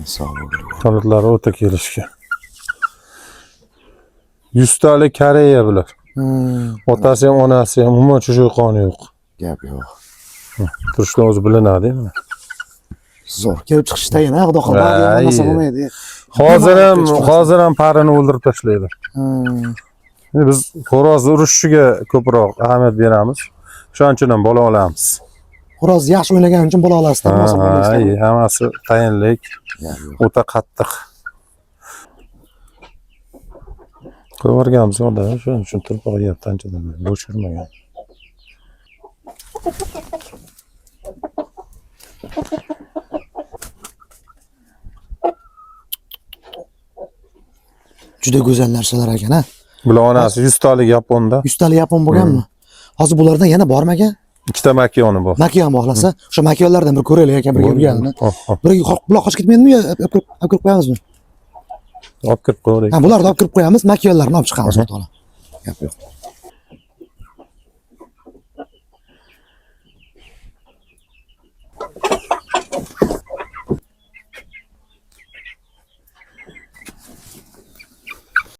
Sağ ol. Kanıtları o'ta kelishgan. 100 talik Koreya bular. Otasi ham onasi ham umuman chushuq qoni yo'q. Gap yo'q. Turishdan o'zi bilinadimi? Zo'r kelib chiqishda yana xudo xohlasa bo'lmasa bo'lmaydi. Hozir ham parini o'ldirib tashlaydi. Biz xo'roz urushiga ko'proq ahamiyat beramiz. Shuning uchun ham bola olamiz. Xo'roz yaxshi o'ynagan uchun bola olasizlar, hammasi tayinlik, o'ta qattiq. Ko'rganmiz onda, shuning uchun turib qo'yapti anchadan beri, bo'sh yurmagan. Juda go'zal narsalar ekan, ha. Bular onasi 100 talik yaponda. 100 talik yapon bo'lganmi? Hozir bulardan yana bormi aka? Ikkita makiyoni bor. Makiyon xohlasa, o'sha makiyonlardan bir ko'raylik aka, birga yurganini. Birga bular qochib ketmaydimi yo olib kirib qo'yamizmi? Olib kirib qo'yaylik. Ha, bularni olib kirib qo'yamiz, makiyonlarni olib chiqamiz, o'rtoqlar. Gap yo'q.